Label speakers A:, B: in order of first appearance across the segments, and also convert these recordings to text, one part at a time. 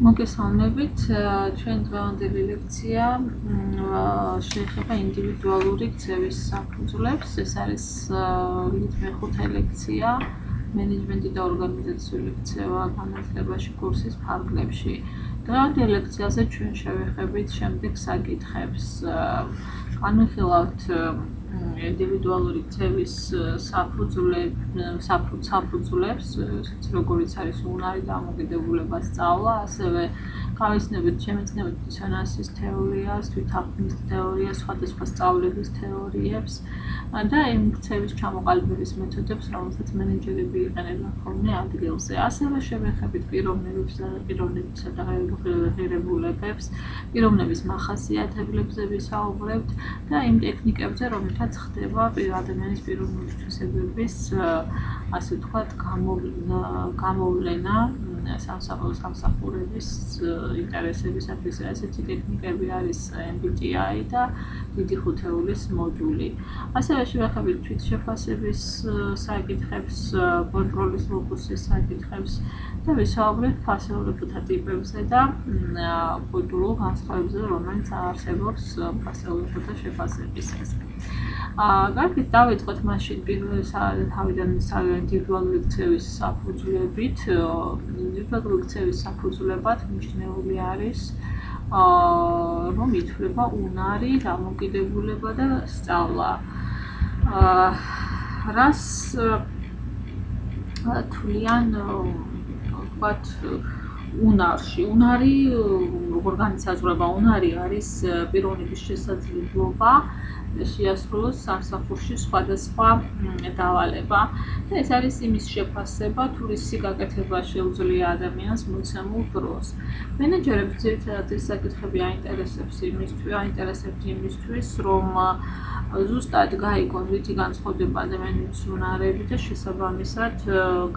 A: მოგესალმებით, ჩვენ დღევანდელი ლექცია შეეხება ინდივიდუალური ქცევის საფუძვლებს. ეს არის მეხუთე ლექცია მენეჯმენტი და ორგანიზაციული ქცევა განათლებაში კურსის ფარგლებში. დღევანდელ ლექციაზე ჩვენ შევეხებით შემდეგ საკითხებს. განვიხილავთ ინდივიდუალური ქცევის საფუძვლებს, როგორიც არის უნარი, დამოკიდებულება, სწავლა, ასევე გავიცნებით შემეცნებით დისონანსის თეორიას, თვითაყრდნის თეორიას, სხვადასხვა სწავლების თეორიებს და იმ ქცევის ჩამოყალიბების მეთოდებს, რომელსაც მენეჯერები იყენებენ ხოლმე ადგილზე. ასევე შევეხებით პიროვნებებსა და ღირებულებებს, პიროვნების მახასიათებლებზე ვისაუბრებთ და იმ ტექნიკებზე, რომელთაც ხდება ადამიანის პიროვნული თვისებების, ასე ვთქვათ, გამოვლენა სამსახურების ინტერესებისათვის. ესეთი ტექნიკები არის MBTI და დიდი ხუთეულის მოდული. ასევე შევეხებით თვითშეფასების საკითხებს, კონტროლის ლოკუსის საკითხებს და ვისაუბრებთ ფასეულებთა ტიპებზე და კულტურულ განსხვავებებზე, რომელიც არსებობს ფასეულებთა შეფასებისას. Კარგით, დავიწყოთ მაშინ თავიდან ინდივიდუალური ქცევის საფუძვლებით. ინდივიდუალური ქცევის საფუძვლებად მნიშვნელოვანი არის, რომ ითვლება უნარი, დამოკიდებულება და სწავლა. რას თვლიან, ვთქვათ, უნარში? უნარი, როგორ განისაზღვრება? უნარი არის პიროვნების შესაძლებლობა შეასრულოს სამსახურში სხვადასხვა დავალება და ეს არის იმის შეფასება, თუ რისი გაკეთება შეუძლია ადამიანს მოცემულ დროს. მენეჯერებს ძირითადად ეს საკითხები აინტერესებთ იმისთვის, რომ ზუსტად გაიგონ, რითი განსხვავდება ადამიანის უნარები და შესაბამისად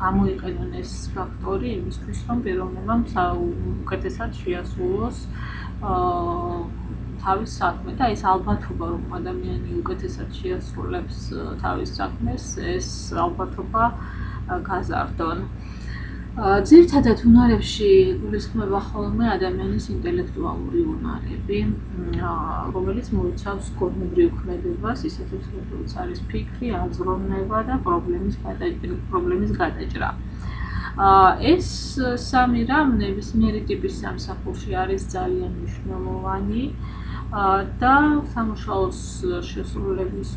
A: გამოიყენონ ეს ფაქტორი იმისთვის, რომ პიროვნებამ უკეთესად შეასრულოს თავის საქმე და ეს ალბათობა, რომ ადამიანი უკეთესად შეასრულებს თავის საქმეს, ეს ალბათობა გაზარდონ. ძირითადად უნარებში გულისხმება ხოლმე ადამიანის ინტელექტუალური უნარები, რომელიც მოიცავს გონებრივ ქმედებას, ისეთებს, როგორიც არის ფიქრი, აზროვნება და პრობლემის გადაჭრა. ეს სამი რამ ნებისმიერი ტიპის სამსახურში არის ძალიან მნიშვნელოვანი და სამუშაოს შესრულების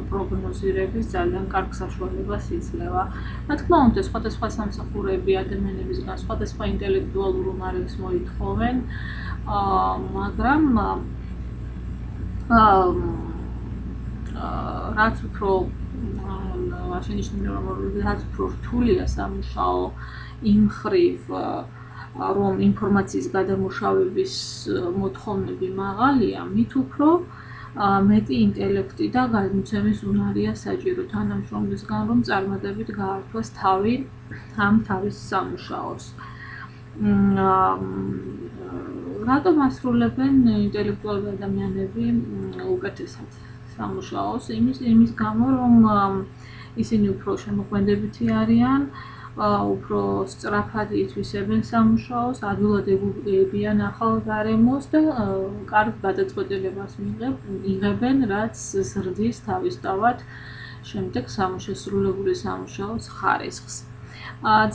A: პროგნოზირების ძალიან კარგ საშუალებას იძლევა. რა თქმა უნდა, სხვადასხვა სამსახურები ადამიანებისგან სხვადასხვა ინტელექტუალურ უნარებს მოითხოვენ, მაგრამ რაც უფრო რაც უფრო რთულია სამუშაო იმ მხრივ, რომ ინფორმაციის გადამუშავების მოთხოვნები მაღალია, მით უფრო მეტი ინტელექტი და გადმოცემის უნარია საჭირო თანამშრომლისგან, რომ წარმატებით გაართვას თავის სამუშაოს. რატომ ასრულებენ ინტელექტუალური ადამიანები უკეთესად სამუშაოს? იმის გამო, რომ ისინი უფრო შემოქმედებითი არიან, უფრო სწრაფად ითვისებენ სამუშაოს, ადვილად ეგუებიან ახალ გარემოს და კარგ გადაწყვეტილებას იღებენ, რაც ზრდის თავისთავად შემდეგ შესრულებული სამუშაოს ხარისხს.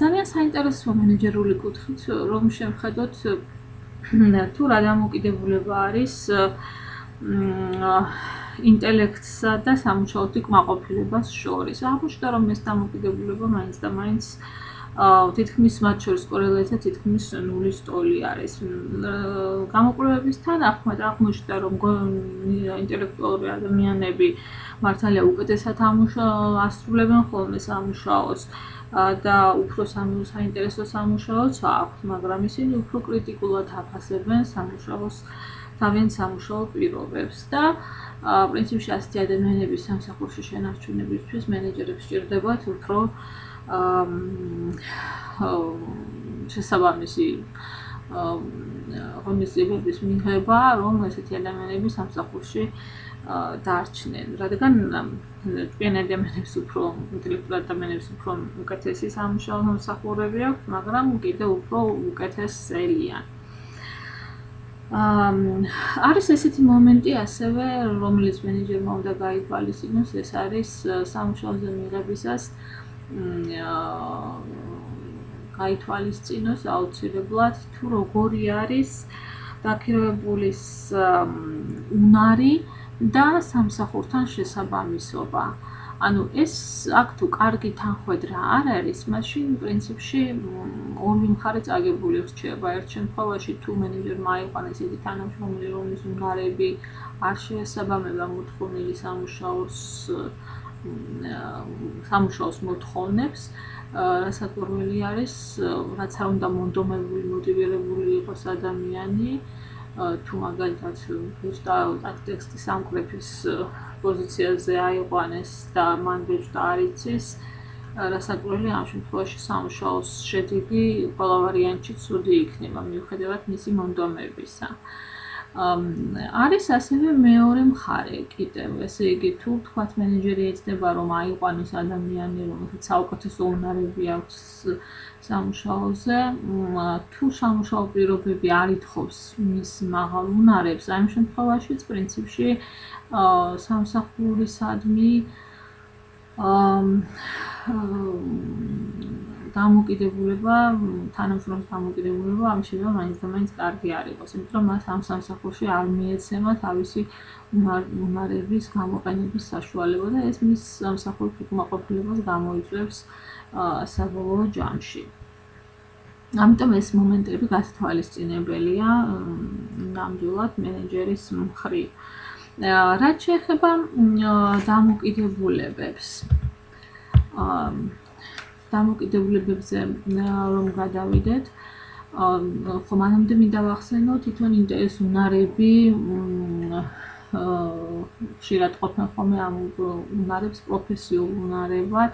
A: ძალიან საინტერესო მენეჯერული კუთხით, რომ შევხედოთ, თუ რა დამოკიდებულება არის ინტელექტსა და სამუშაოთი კმაყოფილებას შორის. აღმოჩნდა, რომ ეს დამოკიდებულება მაინც და მაინც თითქმის მათ შორის კორელაცია თითქმის ნულის ტოლი არის. გამოკვლევების თანახმად აღმოჩნდა, რომ ინტელექტუალური ადამიანები მართალია უკეთესად ასრულებენ ხოლმე სამუშაოს და უფრო საინტერესო სამუშაოც აქვს, მაგრამ ისინი უფრო კრიტიკულად აფასებენ თავიანთ სამუშაო პირობებს და პრინციპში ასეთი ადამიანების სამსახურში შენარჩუნებისთვის მენეჯერებს სჭირდებათ უფრო შესაბამისი ღონისძიებების მიღება, რომ ესეთი ადამიანები სამსახურში დარჩნენ, რადგან ჭკვიანი ადამიანებს უფრო ინტელექტუალ ადამიანებს უფრო უკეთესი სამუშაო მომსახურები აქვთ, მაგრამ კიდევ უფრო უკეთესელიან. არის ესეთი მომენტი ასევე, რომელიც მენეჯერმა უნდა გაითვალისწინოს, ეს არის სამუშაოზე მიღებისას გაითვალისწინოს აუცილებლად თუ როგორი არის დაქირავებულის უნარი და სამსახურთან შესაბამისობა. ანუ ეს აქ თუ კარგი თანხმედრა არ არის, მაშინ პრინციპში ორივე მხარე წაგებული რჩება. ერთ შემთხვევაში თუ მენეჯერმა აიყვანეს ისეთი თანამშრომელი, რომლის უნარები არ შეესაბამება მოთხოვნილი სამუშაოს მოთხოვნებს, რასაც პირველი არის, რაც არ უნდა მონდომებული, მოტივირებული იყოს ადამიანი, თუ მაგალითად ზუსტად ტექსტის ამკვრეთის პოზიციაზე აიყვანეს და მან ბეჭდა არ იცის, რასაკვირველი ამ შემთხვევაში სამუშაოს შედეგი ყველა ვარიანტში ცუდი იქნება, მიუხედავად მისი მონდომებისა. არის ასევე მეორე მხარე კიდევ, ესე იგი, თუ თქვათ მენეჯერი ეცდება, რომ აიყვანოს ადამიანი, რომელსაც საუკეთესო უნარები აქვს სამუშაოზე, თუ სამუშაო პირობები არ ითხოვს მის მაღალ უნარებს, ამ შემთხვევაშიც პრინციპში სამსახურისადმი დამოკიდებულება, თანამშრომლის დამოკიდებულება ამ შეიძლება მაინც და მაინც კარგი არ იყოს, იმიტომ რომ მას ამ სამსახურში არ მიეცემა თავისი უნარების გამოყენების საშუალება და ეს მის სამსახურის უკმაყოფილებას გამოიწვევს საბოლოო ჯამში. ამიტომ ეს მომენტები გასათვალისწინებელია ნამდვილად მენეჯერის მხრივ. რაც შეეხება დამოკიდებულებებზე რომ გადავიდეთ, მანამდე მინდა ვახსენო, თვითონ ეს უნარები ხშირად ყოფენ ხოლმე ამ უნარებს პროფესიულ უნარებად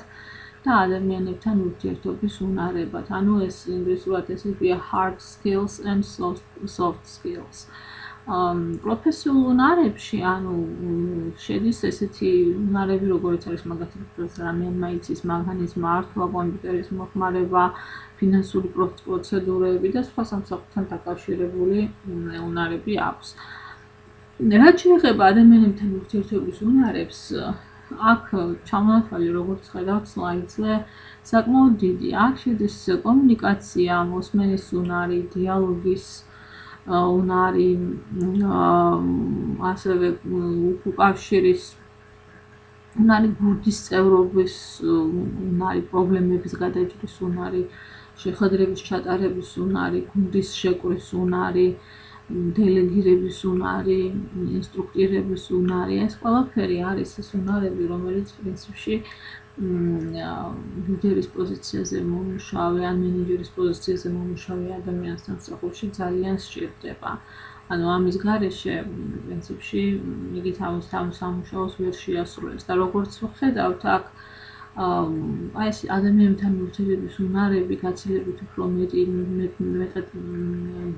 A: და ადამიანებთან ურთიერთობის უნარებად. ანუ ეს ინგლისურად ესებია hard skills and soft skills. პროფესიულ უნარებში, ანუ შედის ესეთი უნარები, როგორც არის მაგალითად რამე იცის მანქანის მართვა, კომპიუტერის მოხმარება, ფინანსური პროცედურები და სხვა სამსახურთან დაკავშირებული უნარები აქვს. რაც შეეხება ადამიანებთან ურთიერთობის უნარებს, აქ ჩამონათვალი, როგორც ხედავთ სლაიდზე, საკმაოდ დიდი. აქ შედის კომუნიკაცია, მოსმენის უნარი, დიალოგის უნარი, ასევე უკავშირის უნარი, გუნდის წევრობის უნარი, პრობლემების გადაჭრის უნარი, შეხვედრების ჩატარების უნარი, გუნდის შეკვრის უნარი, დელეგირების უნარი, ინსტრუქტირების უნარი. ეს ყველაფერი არის ეს უნარები, რომელიც პრინციპში ლიდერის პოზიციაზე მომუშავე ან მენეჯერის პოზიციაზე მომუშავე ადამიანს სამსახურში ძალიან სჭირდება. ანუ ამის გარეშე პრინციპში იგი თავის სამუშაოს ვერ შეასრულებს და როგორც ვხედავთ აქ აი ეს ადამიანთან ურთიერთობის უნარები გაცილებით უფრო მეტად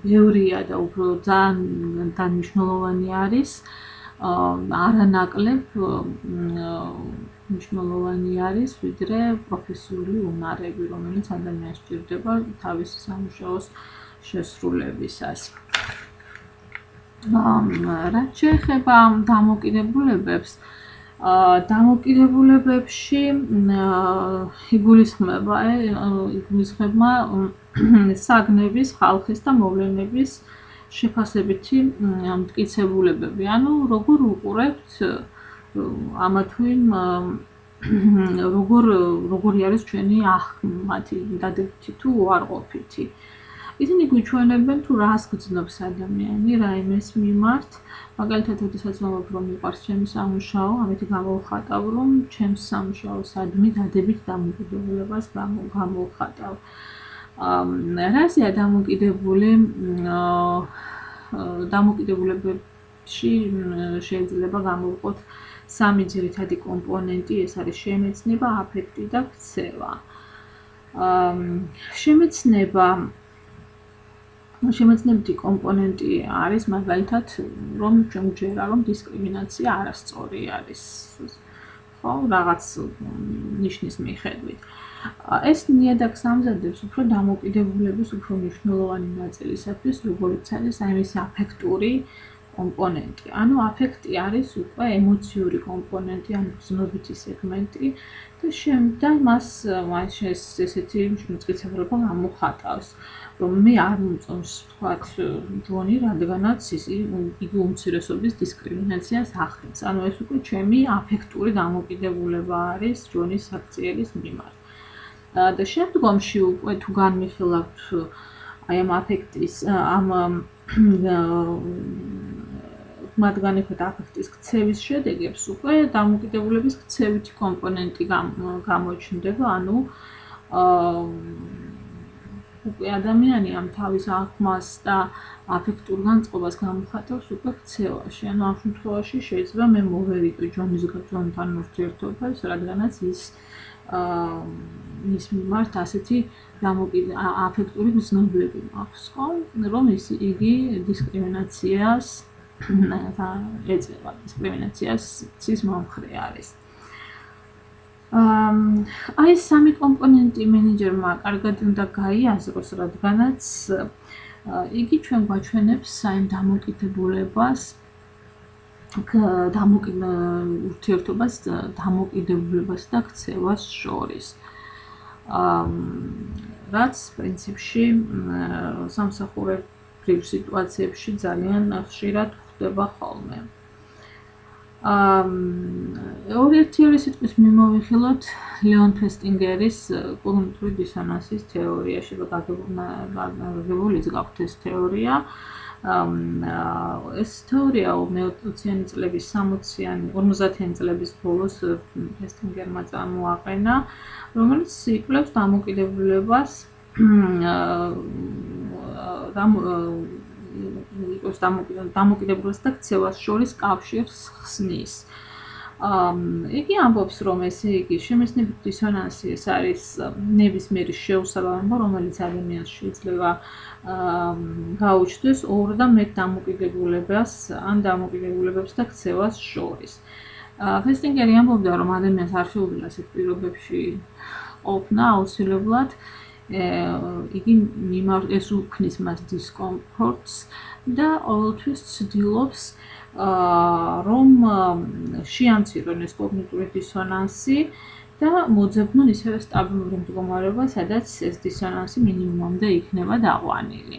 A: ბევრია და უფრო ძალიან მნიშვნელოვანი არის. არანაკლებ მნიშვნელოვანი არის, ვიდრე პროფესიული უნარები, რომელიც ადამიანს სჭირდება თავისი სამუშაოს შესრულებისას. რაც შეეხება დამოკიდებულებებში იგულისხმება საგნების, ხალხის და მოვლენების შეფასებითი მტკიცებულებები. ანუ როგორ უყურებთ ამა თუ იმ როგორი არის ჩვენი მათი დადებითი თუ უარყოფითი. ისინი გვიჩვენებენ თუ რას გრძნობს ადამიანი რაიმეს მიმართ. მაგალითად, როდესაც ვამბობ, რომ მიყვარს ჩემი სამუშაო, ამით გამოვხატავ, რომ ჩემს სამუშაოსადმი დადებით დამოკიდებულებას გამოვხატავ. რაზეა დამოკიდებულებებში შეიძლება გამოვყოთ სამი ძირითადი კომპონენტი, ეს არის შემეცნება, აფექტი და ქცევა. შემეცნება შემეცნებითი კომპონენტი არის მაგალითად, რომ ჩვენ გვჯერა, რომ დისკრიმინაცია არასწორი არის. ხო, რაღაც ნიშნის მიხედვით. ეს ნიადაგს ამზადებს უფრო დამოკიდებულების უფრო მნიშვნელოვანი ნაწილისათვის, როგორიც არის ეს აფექტური კომპონენტი. ანუ აფექტი არის უკვე ემოციური კომპონენტი, ანუ გრძნობითი სეგმენტი და მას ესეთი მტკიცებულება გამოხატავს, რომ მე არ მომწონს ვთქვათ ჯონი, რადგანაც იგი უმცირესობის დისკრიმინაციას ახდენს. ანუ ეს უკვე ჩემი აფექტური დამოკიდებულება არის ჯონის საქციელის მიმართ. და შემდგომში უკვე თუ განვიხილავთ აი ამ აფექტის მათგანებით აფექტის ქცევის შედეგებს უკვე დამოკიდებულების ქცევითი კომპონენტი გამოჩნდება, ანუ უკვე ადამიანი ამ თავის აღქმას და აფექტურ განწყობას გამოხატავს უკვე ქცევაში. ანუ ამ შემთხვევაში შეიძლება მე მოვერიდო ჯონთან ურთიერთობას, რადგანაც ის მიმართ ასეთი აფექტური გრძნობები მაქვს, ხო? რომ იგი დისკრიმინაციას ეწევა, დისკრიმინაციას ცის მომხრე არის. აი ეს სამი კომპონენტი მენეჯერმა კარგად უნდა გაიაზროს, რადგანაც იგი ჩვენ გვაჩვენებს აი დამოკიდებულებას ურთიერთობას დამოკიდებულებას და ქცევას შორის. რაც პრინციპში სამსახურებრივ სიტუაციებში ძალიან ხშირად ხდება ხოლმე. ერთი სიტყვის მიმოვიხილოთ ლეონ-ფესტინგერის კოგნიტიური დისონანსის თეორიაში გაგებულიც გაქვთ ეს თეორია. ეს თეორია მე-20-იანი წლების 50-იანი წლების ბოლოს ფესტინგერმა წამოაყენა, რომელიც იკვლევს დამოკიდებულებას დამოკიდებულებას და ქცევას შორის კავშირს ხსნის. იგი ამბობს, რომ ესე იგი შემეცნებითი დისონანსი ეს არის ნებისმიერი შეუსაბამება, რომელიც ადამიანს შეიძლება გაუჩნდეს ორ და მეტ დამოკიდებულებას ან დამოკიდებულებებს და ქცევას შორის. ფესტინგერი ამბობდა, რომ ადამიანს არ შეუძლია ასეთ პირობებში ყოფნა აუცილებლად, იგი ეს უქმნის მას დისკომფორტს და ყოველთვის ცდილობს რომ შეამცირონ ეს კოგნიტური დისონანსი და მოძებნონ ისევე სტაბილურ მდგომარეობას, სადაც ეს დისონანსი მინიმუმამდე იქნება დაყვანილი.